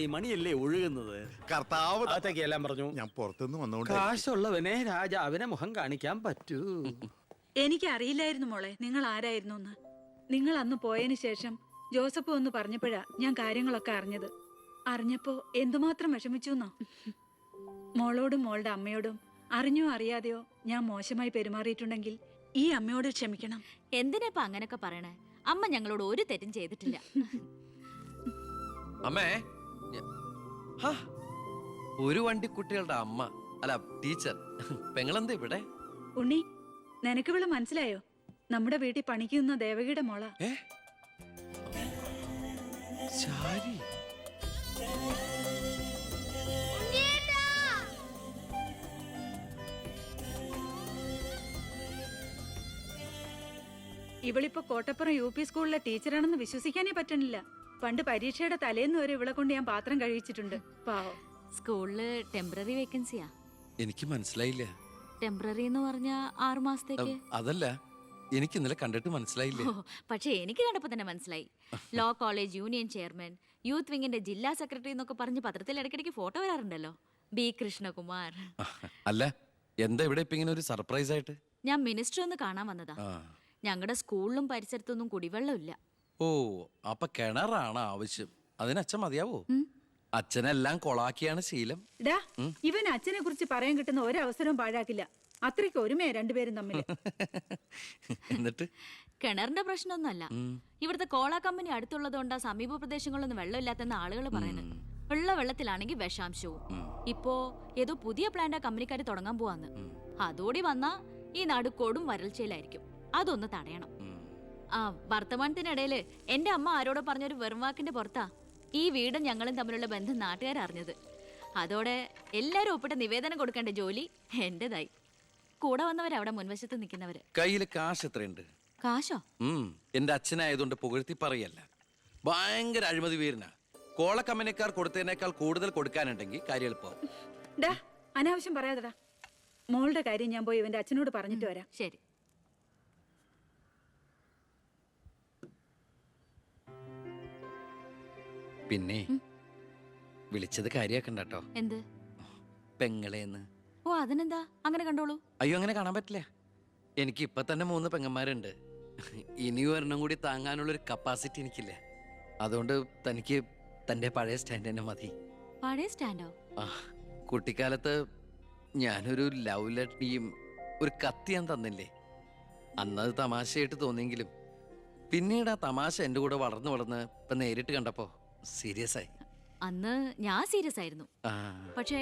ഈ മണിയല്ലേ ഒഴുകുന്നത്. കർത്താവ് അകത്തേക്ക് എല്ലാം പറഞ്ഞു. ഞാൻ പുറത്തുനിന്ന് വന്നോണ്ട് കാശുള്ളവനെ രാജാവിനെ മുഖം കാണിക്കാൻ പറ്റൂ. എനിക്കറിയില്ലായിരുന്നു മോളെ നിങ്ങൾ ആരായിരുന്നു എന്ന്. നിങ്ങൾ അന്ന് പോയതിനു ശേഷം ജോസഫ് ഒന്ന് പറഞ്ഞപ്പോഴാ ഞാൻ കാര്യങ്ങളൊക്കെ അറിഞ്ഞത്. അറിഞ്ഞപ്പോ എന്തുമാത്രം വിഷമിച്ചു എന്നോ. മോളോടും മോളുടെ അമ്മയോടും അറിഞ്ഞോ അറിയാതെയോ ഞാൻ മോശമായി പെരുമാറിയിട്ടുണ്ടെങ്കിൽ ഈ അമ്മയോട് ക്ഷമിക്കണം. എന്തിനാ അങ്ങനൊക്കെ പറയണേ? അമ്മ ഞങ്ങളോട് ഒരു തെറ്റും ചെയ്തിട്ടില്ല. അമ്മേ, ഒരു വണ്ടിക്കുട്ടികളുടെ അമ്മ അല്ല ടീച്ചർ പെങ്ങളെന്താ ഇവിടെ? ഉണ്ണി, നിനക്ക് ഇവിടെ മനസ്സിലായോ? നമ്മുടെ വീട്ടിൽ പണിക്കുന്ന ദേവകിയുടെ മോള. ശാരി, ഇവളിപ്പോ കോട്ടപ്പുറം UP സ്കൂളിലെ ടീച്ചറാണെന്ന് വിശ്വസിക്കാനേ പറ്റണില്ല. പണ്ട് പരീക്ഷയുടെ തലേന്ന് വരെ ഇവളെ കൊണ്ട് ഞാൻ പാത്രം കഴിച്ചിട്ടുണ്ട്. പാവം. സ്കൂളില് ടെമ്പററി വേക്കൻസിയാ. എനിക്ക് മനസ്സിലായില്ല. ടെമ്പററി എന്ന് പറഞ്ഞ 6 മാസത്തേക്ക്. അതല്ല, എനിക്ക് ഇന്നലെ കണ്ടിട്ട് മനസ്സിലായില്ല. പക്ഷെ എനിക്ക് കണ്ടപ്പോ തന്നെ മനസ്സിലായി. Law college union chairman, youth വിങ്ങിന്റെ ജില്ലാ സെക്രട്ടറി എന്നൊക്കെ പറഞ്ഞ് പത്രത്തിൽ ഇടയ്ക്കിടയ്ക്ക് ഫോട്ടോ വരാറുണ്ടല്ലോ. B. കൃഷ്ണകുമാർ. അല്ല, എന്താ ഇവിടെ ഇപ്പൊ ഇങ്ങനെ ഒരു സർപ്രൈസ് ആയിട്ട്? ഞാൻ മിനിസ്റ്റർ ഒന്ന് കാണാൻ വന്നതാ. ഞങ്ങളുടെ സ്കൂളിലും പരിസരത്തൊന്നും കുടിവെള്ളമില്ല. ഓ, അപ്പൊ കിണറാണ് ആവശ്യം. അതിന് അച്ഛൻ മതിയാവോ? അച്ഛനെല്ലാം കൊളാക്കിയാണ് ശീലം. ഇവൻ അച്ഛനെ കുറിച്ച് പറയാൻ കിട്ടുന്ന ഒരവസരവും പാഴാക്കില്ല. അത്രയ്ക്ക് ഒരുമയാ രണ്ടുപേരും തമ്മിൽ. എന്നിട്ട് കിണറിന്റെ പ്രശ്നമൊന്നുമല്ല. ഇവിടുത്തെ കോള കമ്പനി അടുത്തുള്ളതുകൊണ്ടാ സമീപ പ്രദേശങ്ങളിലൊന്നും വെള്ളമില്ലാത്തെന്ന് ആളുകൾ പറയുന്നത്. ഉള്ള വെള്ളത്തിലാണെങ്കിൽ വിഷാംശവും. ഇപ്പോ ഏതോ പുതിയ പ്ലാന്റ് കമ്പനിക്കാർ തുടങ്ങാൻ പോവാന്ന്. അതോടി വന്നാ ഈ നാട് കൊടും വരൾച്ചയിലായിരിക്കും. അതൊന്ന് തടയണം. വർത്തമാനത്തിനിടയില് എന്റെ അമ്മ ആരോടോ പറഞ്ഞൊരു വെറുംവാക്കിന്റെ പുറത്താ ഈ വീടും ഞങ്ങളും തമ്മിലുള്ള ബന്ധം നാട്ടുകാരറിഞ്ഞത്. അതോടെ എല്ലാരും ഒപ്പിട്ട് നിവേദനം കൊടുക്കേണ്ട ജോലി എന്റേതായി. കൂടെ വന്നവരവിടെ മുൻവശത്ത് നിൽക്കുന്നവര്. കയ്യില് കാശ് എത്രയുണ്ട്? കാശോ? എന്റെ അച്ഛനായതുകൊണ്ട് പുകഴ്ത്തി പറയല്ല. ഭയങ്കര അഴിമതി വീരനാ. കോള കമ്പനിക്കാർ കൊടുത്തതിനേക്കാൾ കൂടുതൽ കൊടുക്കാനുണ്ടെങ്കിൽ കാര്യം എളുപ്പമാവും. അനാവശ്യം പറയാതെടാ. മോളുടെ കാര്യം ഞാൻ പോയി ഇവന്റെ അച്ഛനോട് പറഞ്ഞിട്ട് വരാം. ശരി. പിന്നെ വിളിച്ചത് കാര്യാക്കണ്ടോ? എന്ത്? പെങ്ങളേന്ന്. ഓ, അതിനെന്താ? അങ്ങനെ കണ്ടോളൂ. അയ്യോ, അങ്ങനെ കാണാൻ പറ്റില്ല. എനിക്ക് ഇപ്പൊ തന്നെ 3 പെങ്ങന്മാരുണ്ട്. ഇനി ഒരെണ്ണം കൂടി താങ്ങാനുള്ളൊരു കപ്പാസിറ്റി എനിക്കില്ല. അതുകൊണ്ട് തനിക്ക് തന്റെ പഴയ സ്റ്റാൻഡ് തന്നെ മതി. പഴയ സ്റ്റാൻഡോ? കുട്ടിക്കാലത്ത് ഞാനൊരു ലവ് ലെറ്ററിയും ഒരു കത്തി ഞാൻ തന്നില്ലേ? അന്നത് തമാശയായിട്ട് തോന്നിയെങ്കിലും പിന്നീട് ആ തമാശ എന്റെ കൂടെ വളർന്ന് വളർന്ന് ഇപ്പൊ നേരിട്ട് കണ്ടപ്പോ സീരിയസ് ആയി. അന്ന് ഞാൻ സീരിയസ് ആയിരുന്നു. പക്ഷേ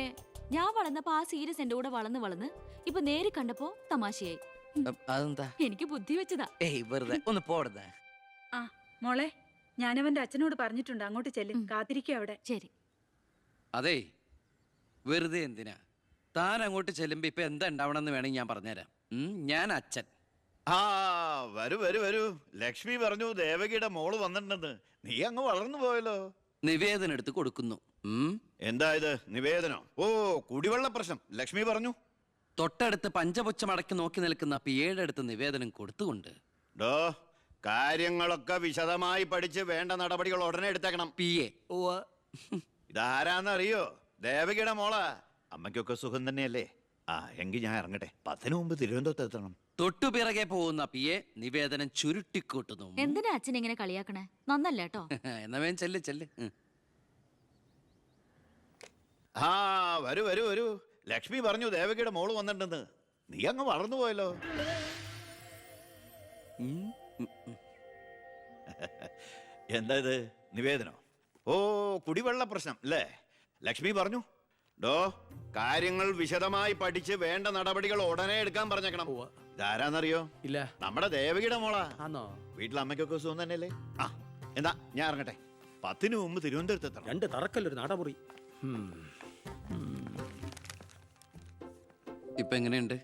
ഞാൻ വളർന്നപ്പോ ആ സീരിയസ് എന്റെ കൂടെ വളർന്ന് ഇപ്പൊ നേരി കണ്ടപ്പോ തമാശയായി. അതെന്താ? എനിക്ക് ബുദ്ധി വെച്ചതാ. വെറുതെ ഒന്ന് പോടുന്നേ. മോളെ, ഞാനവന്റെ അച്ഛനോട് പറഞ്ഞിട്ടുണ്ട്. അങ്ങോട്ട് ചെല്ലും. കാത്തിരിക്കുക അവിടെ. ശരി. അതെ, വെറുതെ എന്തിനാ? താൻ അങ്ങോട്ട് ചെല്ലുമ്പോ ഇപ്പൊ എന്താ ഉണ്ടാവണമെന്ന് വേണമെങ്കിൽ ഞാൻ പറഞ്ഞുതരാം. ഞാൻ അച്ഛൻ. വരൂ വരൂ വരൂ. ലക്ഷ്മി പറഞ്ഞു ദേവകിയുടെ മോള് വന്നിട്ടുണ്ടെന്ന്. നീ അങ്ങ് വളർന്നു പോയല്ലോ. നിവേദനം എടുത്ത് കൊടുക്കുന്നു. എന്താ ഇത് നിവേദനോ? ഓ, കുടിവെള്ള പ്രശ്നം ലക്ഷ്മി പറഞ്ഞു. തൊട്ടടുത്ത് പഞ്ചപുച്ഛമടക്കി നോക്കി നിൽക്കുന്ന പിയേഴടുത്ത് നിവേദനം കൊടുത്തുകൊണ്ട് കാര്യങ്ങളൊക്കെ വിശദമായി പഠിച്ച് വേണ്ട നടപടികൾ ഉടനെ എടുത്തേക്കണം. പിയെ. ഇതാരാന്നറിയോ? ദേവകിയുടെ മോളാ. അമ്മയ്ക്കൊക്കെ സുഖം തന്നെയല്ലേ? എങ്കിൽ ഞാൻ ഇറങ്ങട്ടെ. 10 മുമ്പ് തിരുവനന്തപുരത്ത് എത്തണം. തൊട്ടുപിറകെ പോകുന്ന പിയെ നിവേദനം ചുരുട്ടിക്കൂട്ടുന്നു. എന്തിനാ അച്ഛൻ ഇങ്ങനെ കളിയാക്കണേ? നന്നല്ല കേട്ടോ. എന്നാ വേഗം ചെല്ല് ചെല്ല്. വരൂ വരൂ വരൂ. ലക്ഷ്മി പറഞ്ഞു ദേവകിയുടെ മോള് വന്നിട്ടുണ്ടെന്ന്. നീ അങ്ങ് വളർന്നു പോയല്ലോ. എന്താ ഇത്? നിവേദനോ? ഓ, കുടിവെള്ള പ്രശ്നം അല്ലേ? ലക്ഷ്മി പറഞ്ഞു കാര്യങ്ങൾ വിശദമായി പഠിച്ച് വേണ്ട നടപടികൾ ഉടനെ എടുക്കാൻ പറഞ്ഞേക്കണം. ഇതാരാന്നറിയോ? ഇല്ല. നമ്മുടെ ദേവകിയുടെ മോളാ. വീട്ടിൽ അമ്മയ്ക്കൊക്കെ സുഖം തന്നെയല്ലേ? എന്താ ഞാൻ ഇറങ്ങട്ടെ. 10 മുമ്പ് തിരുവനന്തപുരത്ത് എത്തണം. 2 തറക്കല്ലൊരു നാടമുറി. ഇപ്പൊ എങ്ങനെയുണ്ട്?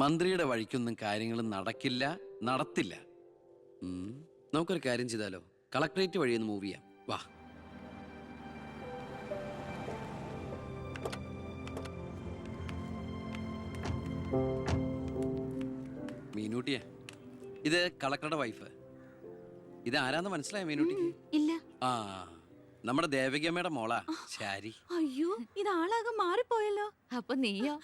മന്ത്രിയുടെ വഴിക്കൊന്നും കാര്യങ്ങൾ നടക്കില്ല, നടത്തില്ല. നമുക്കൊരു കാര്യം ചെയ്താലോ? കളക്ടറേറ്റ് വഴി ഒന്ന് മൂവ് ചെയ്യാം. വാ. മീനൂട്ടിയെ, ഇത് കളക്ടറുടെ വൈഫ്. ഇത് ആരാന്ന് മനസ്സിലായ മീനൂട്ടിക്ക്? ഇല്ല. നമ്മുടെ ദേവകിയമ്മയുടെ മോളാ ശാരി. അയ്യോ ഇത് ആളാകെ മാറിപ്പോയല്ലോ. അപ്പൊ നീയോ?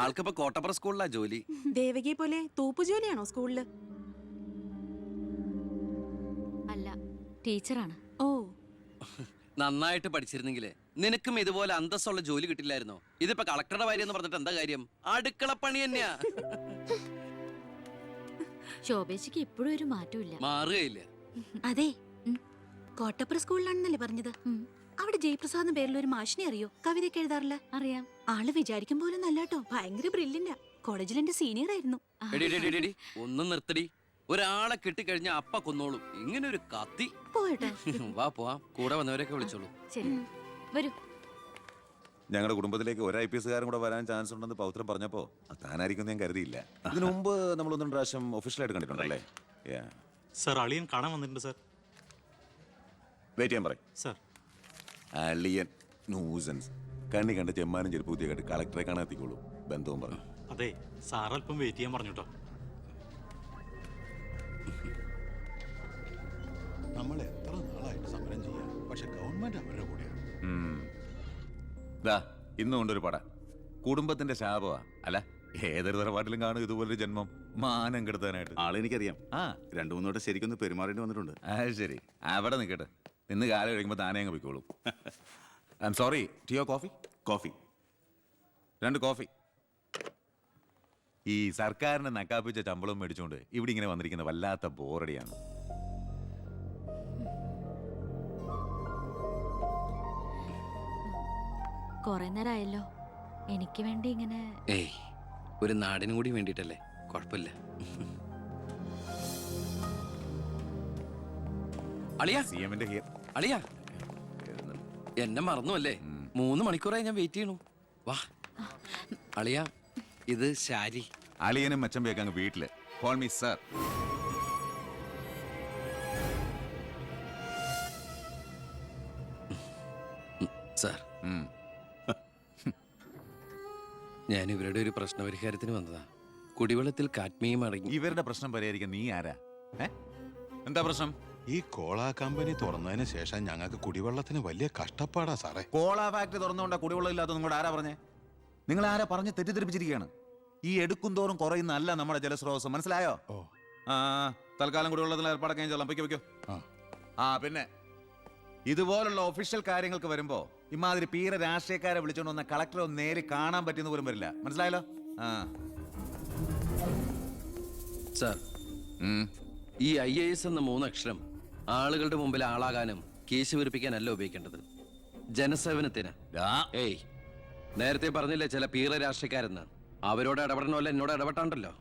ആൾക്കിപ്പോ കോട്ടപ്പുറ സ്കൂളിലാ ജോലി. ദേവകിയെ പോലെ തൂപ്പുജോലിയാണോ സ്കൂളില്? അല്ല, ടീച്ചറാണ്. ഓ നന്നായിട്ട് പഠിച്ചിരുന്നെങ്കിലേ നിനക്കും ഇതുപോലെ അന്തസ്സുള്ള ജോലി കിട്ടില്ലായിരുന്നോ? ഇതിപ്പോ കളക്ടറുടെ ഭാര്യ എന്ന് പറഞ്ഞിട്ട് എന്താ കാര്യം? അടുക്കളപ്പണി തന്നെയാ. ശോഭേച്ചിക്ക് ഇപ്പോഴും ഒരു മാറ്റമില്ല. മാറുകയില്ല. അതെ, കോട്ടപ്പുറ സ്കൂളിലാണെന്നല്ലേ പറഞ്ഞത്? അവിടെ ജയപ്രസാദ് പേരിൽ ഒരു മാഷിനെ അറിയോ? കവിതയൊക്കെ എഴുതാറില്ല. അറിയാം. ആള് വിചാരിക്കും പോലെ നല്ലാട്ടോ, ഭയങ്കര ബ്രില്യന്റാ. കോളേജിൽ എന്റെ സീനിയർ ആയിരുന്നു. എടി, എടി, എടി, എടി, ഒന്നും നിർത്തടി. ഒരാളെ കിട്ടിക്കഴിഞ്ഞ അപ്പ കൊന്നോളും. ഇങ്ങനെ ഒരു കത്തി. പോയട്ടെ. വാ പോവാം, കൂടെ വന്നവരൊക്കെ വിളിച്ചോളൂ. ശരി, വരൂ. ഞങ്ങളുടെ കുടുംബത്തിലേക്ക് ഒരു IPS കാരൻ കൂടെ വരാൻ ചാൻസ് ഉണ്ടെന്ന് പൗത്രം പറഞ്ഞപ്പോ താനായിരിക്കും ഞാൻ കരുതിയില്ല. ഇതിനു മുമ്പ് നമ്മൾ ഒന്നും പ്രാവശ്യം ഒഫീഷ്യലായിട്ട് കണ്ടിട്ടുണ്ടല്ലേ? സർ, അളിയൻ കാണാൻ വന്നിട്ടുണ്ട് സർ. വെയിറ്റ് ചെയ്യാൻ പറയും. സർ, അളിയൻ ന്യൂസൻസ് കണ്ണി കണ്ട ചെമ്മാനും ചെരുപ്പൂത്തിയെ കണ്ട് കളക്ടറെ കാണാത്തിക്കോളൂ. ബന്ധവും പറഞ്ഞു. അതെ, സാർ അല്പം വെയിറ്റ് ചെയ്യാൻ പറഞ്ഞു കേട്ടോ. നമ്മൾ എത്ര നാളായിട്ട് സമരം ചെയ്യാം, പക്ഷെ ഗവൺമെന്റ് അവരുടെ കൂടെയാണ്. ദാ ഇന്നും കൊണ്ടൊരു പട കുടുംബത്തിന്റെ ശാപമാ. അല്ല, ഏതൊരു തറവാട്ടിലും കാണും ഇതുപോലൊരു ജന്മം മാനം കെടുത്താനായിട്ട്. ആളെനിക്കറിയാം. ആ 2-3 വട്ടം ശരിക്കൊന്ന് പെരുമാറേണ്ടി വന്നിട്ടുണ്ട്. അത് ശരി, അവിടെ നിൽക്കട്ടെ. ഇന്ന് കാലം കഴിയുമ്പോൾ താനേ അങ്ങ് പോയിക്കോളും. I am sorry. ടീയോ കോഫി? കോഫി. 2 കോഫി. ഈ സർക്കാരിന് നക്കാപ്പിച്ച ശമ്പളം മേടിച്ചുകൊണ്ട് ഇവിടെ ഇങ്ങനെ വന്നിരിക്കുന്ന വല്ലാത്ത ബോറടിയാണ്. കൊറേ നേരമായല്ലോ. എനിക്ക് വേണ്ടി ഇങ്ങനെ. ഏയ്, ഒരു നാടിനും കൂടി വേണ്ടിട്ടല്ലേ, കുഴപ്പമില്ല. അളിയാ, CM-ന്റെ അളിയാ, എന്നെ മറന്നു അല്ലേ? 3 മണിക്കൂറായി ഞാൻ വെയിറ്റ് ചെയ്യണു. വാ അളിയാ, ഇത് ശാരി. അളിയനും മച്ചമ്പയൊക്കെ അങ്ങ് വീട്ടില്. Call me sir. സാർ, ഞാൻ ഇവരുടെ ഒരു പ്രശ്നപരിഹാരത്തിന് വന്നതാ. കുടിവെള്ളത്തിൽ കാഡ്മിയം അടങ്ങി. ഇവരുടെ പ്രശ്നം പരിഹരിക്കാൻ നീ ആരാ? എന്താ പ്രശ്നം? ഈ കോള കമ്പനി തുറന്നതിന് ശേഷം ഞങ്ങൾക്ക് കുടിവെള്ളത്തിന് വലിയ കഷ്ടപ്പാടാ സാറേ. കോള ഫാക്ടറി തുറന്നുകൊണ്ടാ കുടിവെള്ളം ഇല്ലാത്ത നിങ്ങളോട് ആരാ പറഞ്ഞേ? നിങ്ങൾ ആരാ പറഞ്ഞ് തെറ്റിദ്ധരിപ്പിച്ചിരിക്കുകയാണ്. ഈ എടുക്കും തോറും കുറയുന്നല്ല നമ്മുടെ ജലസ്രോതസ്, മനസ്സിലായോ? ഓ. ആ, തൽക്കാലം കുടിവെള്ളത്തിൽ ഏർപ്പാടൊക്കെ ചെല്ലാം. പൊയ്ക്കോ. ആ. പിന്നെ ഇതുപോലുള്ള ഒഫീഷ്യൽ കാര്യങ്ങൾക്ക് വരുമ്പോ ഇമാതിരി പീര രാഷ്ട്രീയക്കാരെ വിളിച്ചോണ്ട് വന്ന കളക്ടറെ ഒന്ന് നേരി കാണാൻ പറ്റുന്ന പോലും വരില്ല, മനസ്സിലായല്ലോ? സാർ, ഈ IAS എന്ന 3 അക്ഷരം ആളുകളുടെ മുമ്പിൽ ആളാകാനും കേസ് വെറുപ്പിക്കാനല്ല ഉപയോഗിക്കേണ്ടത്, ജനസേവനത്തിന്. ഏയ്, നേരത്തെ പറഞ്ഞില്ലേ ചില പീറ രാഷ്ട്രീയക്കാരെന്ന്? അവരോട് ഇടപെടണമല്ല എന്നോട് ഇടപെട്ടാണ്ടല്ലോ.